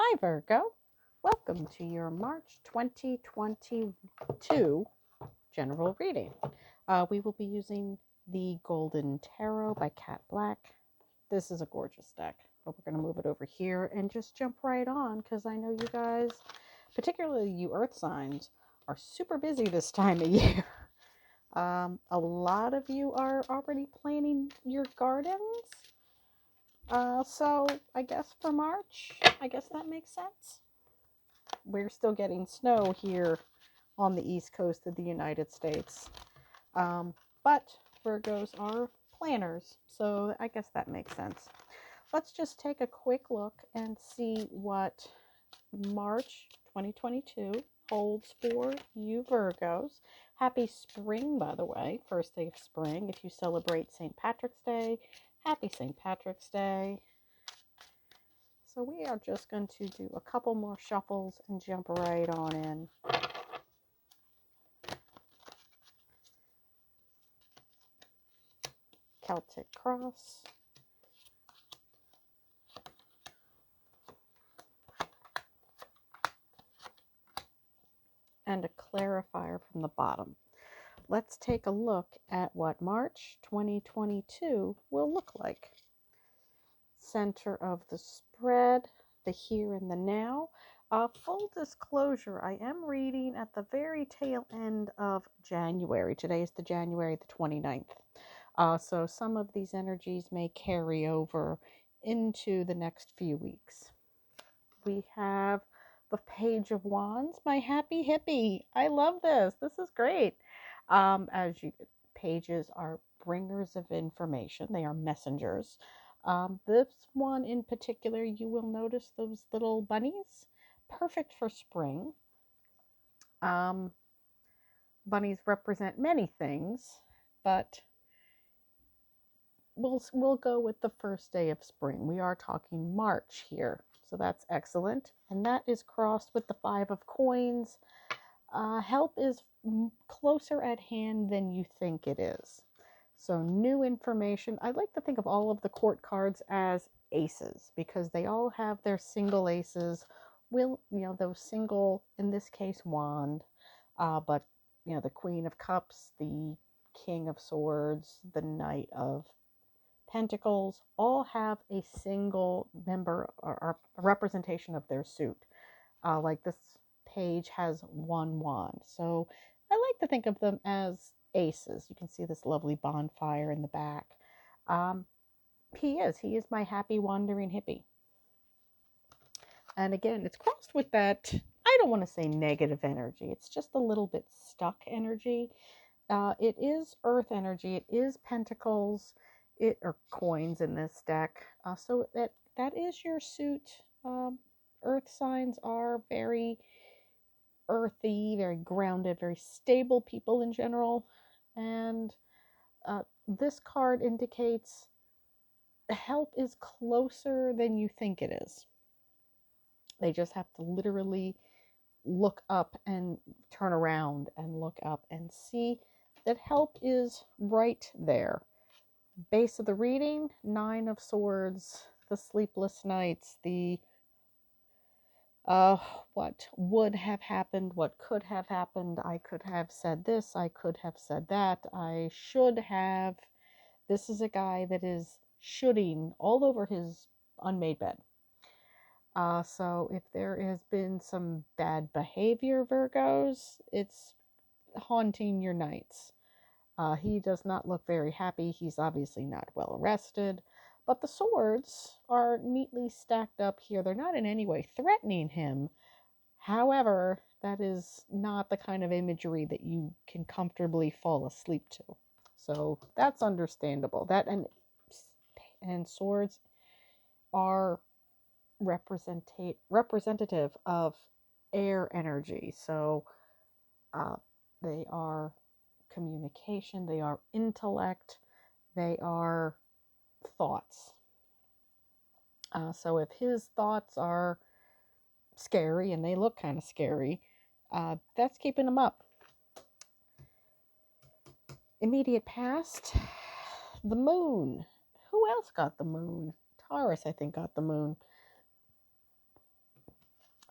Hi Virgo, welcome to your March 2022 general reading. We will be using the Golden Tarot by Cat Black. This is a gorgeous deck, but we're going to move it over here and just jump right on because I know you guys, particularly you earth signs, are super busy this time of year. A lot of you are already planting your gardens. So I guess for March, I guess that makes sense. We're still getting snow here on the east coast of the United States. But Virgos are planners, so I guess that makes sense. Let's just take a quick look and see what March 2022 holds for you Virgos. Happy spring, by the way, first day of spring. If you celebrate St. Patrick's Day, happy St. Patrick's Day. So we are just going to do a couple more shuffles and jump right on in. Celtic Cross. And a clarifier from the bottom. Let's take a look at what March 2022 will look like. Center of the spread, the here and the now. Full disclosure, I am reading at the very tail end of January. Today is the January the 29th. So some of these energies may carry over into the next few weeks. We have the Page of Wands, my happy hippie. I love this. This is great. Pages are bringers of information. They are messengers. This one in particular, you will notice those little bunnies. Perfect for spring. Bunnies represent many things, but we'll go with the first day of spring. We are talking March here, so that's excellent. And that is crossed with the 5 of coins. Help is closer at hand than you think it is. So new information. I like to think of all of the court cards as aces because they all have their single aces. Those single, in this case, wand, but the Queen of Cups, the King of Swords, the Knight of Pentacles, all have a single member or a representation of their suit. Like this page has one wand. So I like to think of them as aces. You can see this lovely bonfire in the back. He is my happy wandering hippie. And again, it's crossed with that, I don't want to say negative energy. It's just a little bit stuck energy. It is earth energy. It is pentacles, or coins in this deck. So that is your suit. Earth signs are very earthy, very grounded, very stable people in general. And this card indicates help is closer than you think it is. They just have to literally look up and turn around and look up and see that help is right there. Base of the reading, 9 of Swords, the sleepless nights, the what would have happened, what could have happened. I could have said this, I could have said that, I should have. This is a guy that is shoulding all over his unmade bed. So if there has been some bad behavior, Virgos, it's haunting your nights. He does not look very happy. He's obviously not well rested. But the swords are neatly stacked up here. They're not in any way threatening him. However, that is not the kind of imagery that you can comfortably fall asleep to. So that's understandable. That and swords are representative of air energy. So they are communication, they are intellect, they are thoughts. So if his thoughts are scary, and they look kind of scary, that's keeping him up. Immediate past, the moon. Who else got the moon? Taurus, I think, got the moon.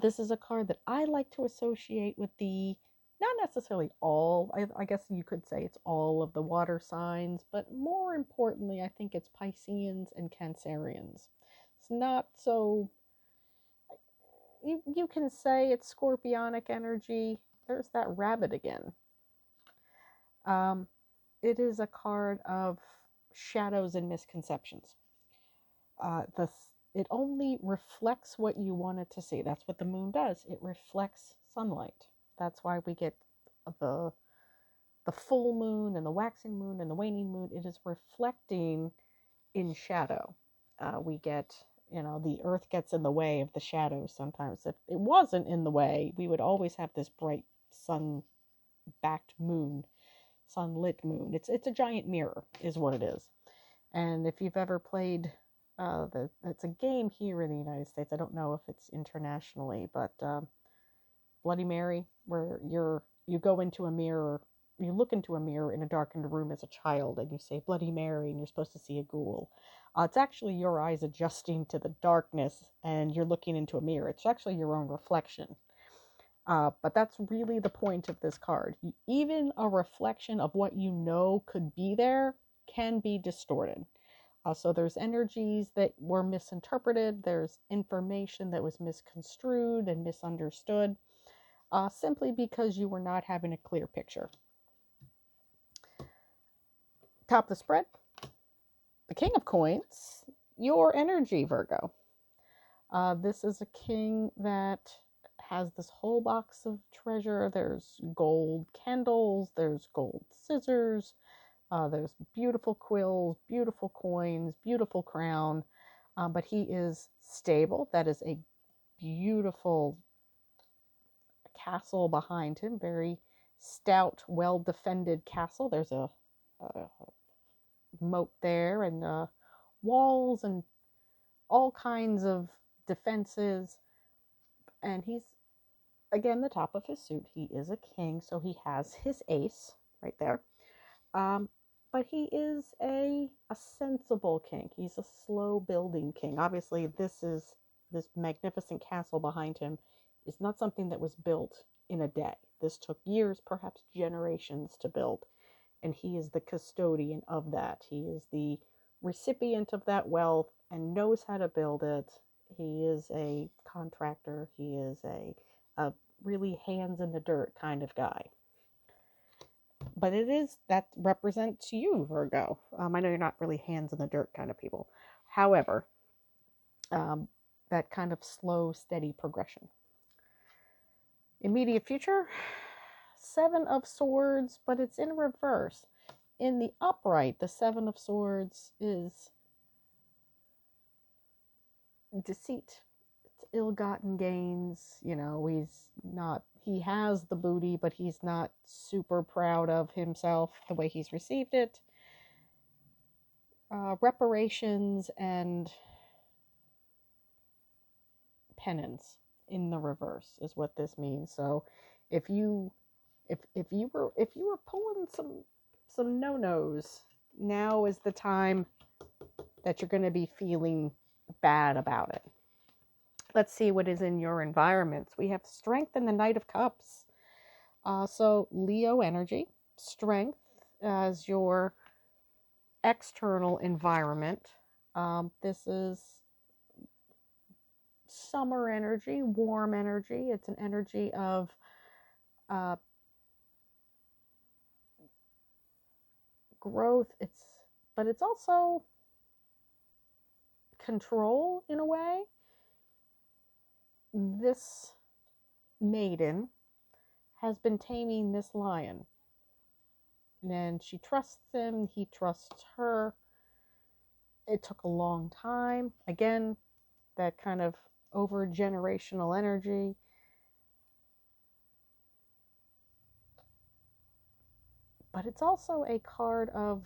This is a card that I like to associate with the, not necessarily all, I guess you could say it's all of the water signs, but more importantly, I think it's Pisceans and Cancerians. It's not so, you can say it's scorpionic energy. There's that rabbit again. Um, it is a card of shadows and misconceptions. The it only reflects what you want it to see. That's what the moon does. It reflects sunlight. That's why we get the the full moon and the waxing moon and the waning moon. It is reflecting in shadow. We get, the earth gets in the way of the shadows sometimes. If it wasn't in the way, we would always have this bright sun backed moon, sunlit moon. It's a giant mirror, is what it is. And if you've ever played, it's a game here in the United States. I don't know if it's internationally, but Bloody Mary, where you go into a mirror, you look into a mirror in a darkened room as a child, and you say Bloody Mary, and you're supposed to see a ghoul. It's actually your eyes adjusting to the darkness, and you're looking into a mirror. It's actually your own reflection. But that's really the point of this card. Even a reflection of what you know could be there can be distorted. So there's energies that were misinterpreted. There's information that was misconstrued and misunderstood, simply because you were not having a clear picture. Top of the spread, the King of Coins, your energy, Virgo. This is a king that has this whole box of treasure. There's gold candles, there's gold scissors, there's beautiful quills, beautiful coins, beautiful crown. But he is stable. That is a beautiful castle behind him, very stout, well defended castle. There's a moat there, and walls, and all kinds of defenses. And he's, again, the top of his suit. He is a king, so he has his ace right there. Um, but he is a sensible king. He's a slow building king. Obviously, this magnificent castle behind him is not something that was built in a day. This took years, perhaps generations to build. And he is the custodian of that. He is the recipient of that wealth and knows how to build it. He is a contractor. He is a really hands in the dirt kind of guy. But that represents you, Virgo. I know you're not really hands in the dirt kind of people. However, that kind of slow, steady progression. Immediate future, Seven of Swords, but it's in reverse. In the upright, the Seven of Swords is deceit. It's ill-gotten gains. He has the booty, but he's not super proud of himself the way he's received it. Reparations and penance in the reverse is what this means. So if you were pulling some no-nos, now is the time that you're going to be feeling bad about it. Let's see what is in your environments. We have strength in the Knight of Cups. So Leo energy, strength as your external environment. This is summer energy, warm energy. It's an energy of growth. But it's also control in a way. This maiden has been taming this lion, and she trusts him. He trusts her. It took a long time. Again, that kind of over generational energy. But it's also a card of,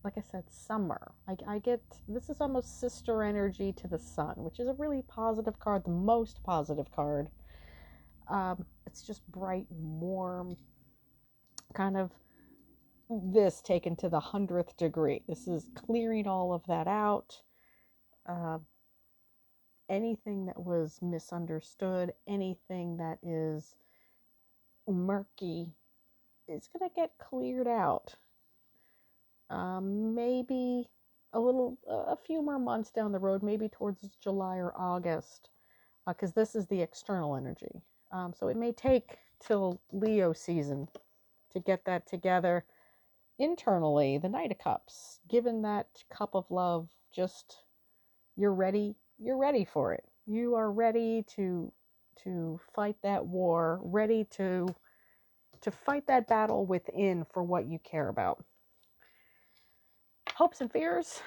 like I said, summer. I get, this is almost sister energy to the sun, which is a really positive card, the most positive card. It's just bright and warm, kind of this taken to the 100th degree. This is clearing all of that out. anything that was misunderstood, anything that is murky, is going to get cleared out. Maybe a few more months down the road, maybe towards July or August, because this is the external energy. So it may take till Leo season to get that together. Internally, the Knight of Cups, given that cup of love, just you're ready for it. You are ready to fight that war, ready to fight that battle within for what you care about. Hopes and fears.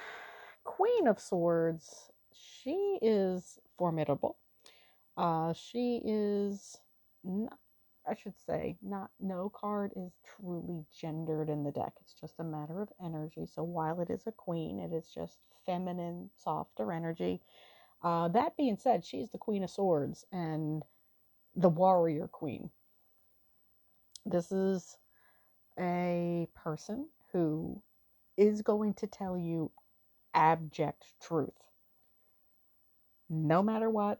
Queen of Swords, she is formidable. She is not, I should say, not, no card is truly gendered in the deck. It's just a matter of energy. So while it is a queen, it is just feminine, softer energy. That being said, she's the Queen of Swords and the warrior queen. This is a person who is going to tell you abject truth. No matter what,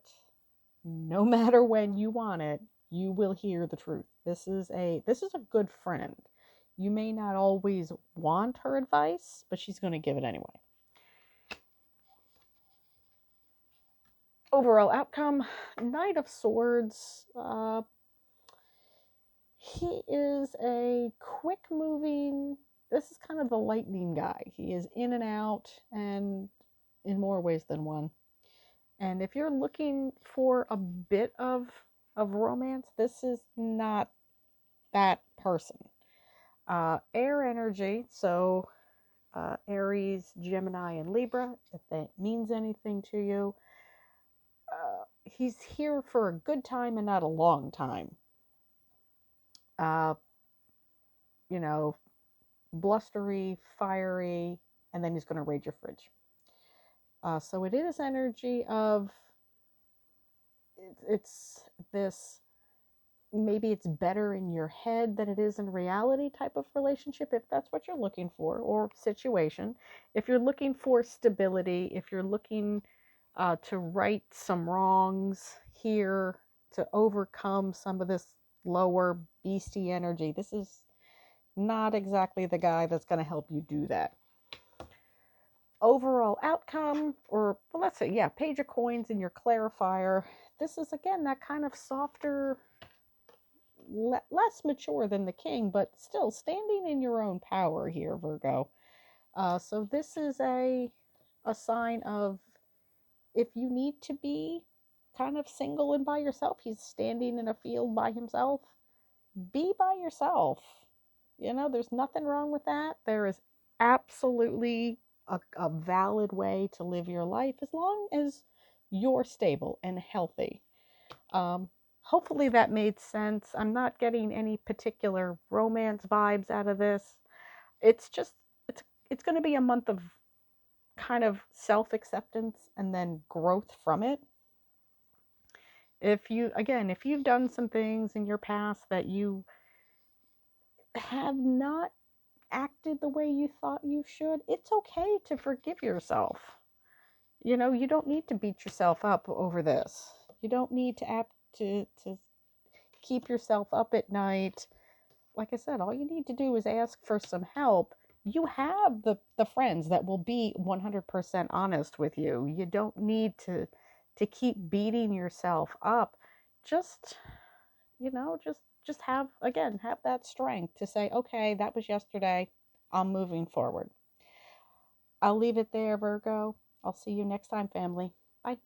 no matter when you want it, you will hear the truth. This is a good friend. You may not always want her advice, but she's going to give it anyway. Overall outcome, Knight of Swords. He is a quick moving, this is kind of the lightning guy. He is in and out, and in more ways than one. And if you're looking for a bit of romance, this is not that person. Air energy, so Aries, Gemini, and Libra, if that means anything to you. He's here for a good time and not a long time. You know, blustery, fiery, and then he's going to raid your fridge. So it is energy of, it's this, maybe it's better in your head than it is in reality type of relationship, if that's what you're looking for, or situation. If you're looking for stability, if you're looking to right some wrongs here, to overcome some of this lower beastie energy, this is not exactly the guy that's going to help you do that. Overall outcome, or well, let's say, yeah, Page of Coins in your clarifier. This is, again, that kind of softer, less mature than the King, but still standing in your own power here, Virgo. So this is a sign of, if you need to be kind of single and by yourself, he's standing in a field by himself, be by yourself. You know, there's nothing wrong with that. There is absolutely a valid way to live your life as long as you're stable and healthy. Hopefully that made sense. I'm not getting any particular romance vibes out of this. It's just, it's going to be a month of kind of self-acceptance and then growth from it. If you've done some things in your past that you have not acted the way you thought you should, it's okay to forgive yourself. You know, you don't need to beat yourself up over this. You don't need to keep yourself up at night. Like I said, all you need to do is ask for some help. You have the friends that will be 100% honest with you. You don't need to keep beating yourself up. Just, just have that strength to say, okay, that was yesterday. I'm moving forward. I'll leave it there, Virgo. I'll see you next time, family. Bye.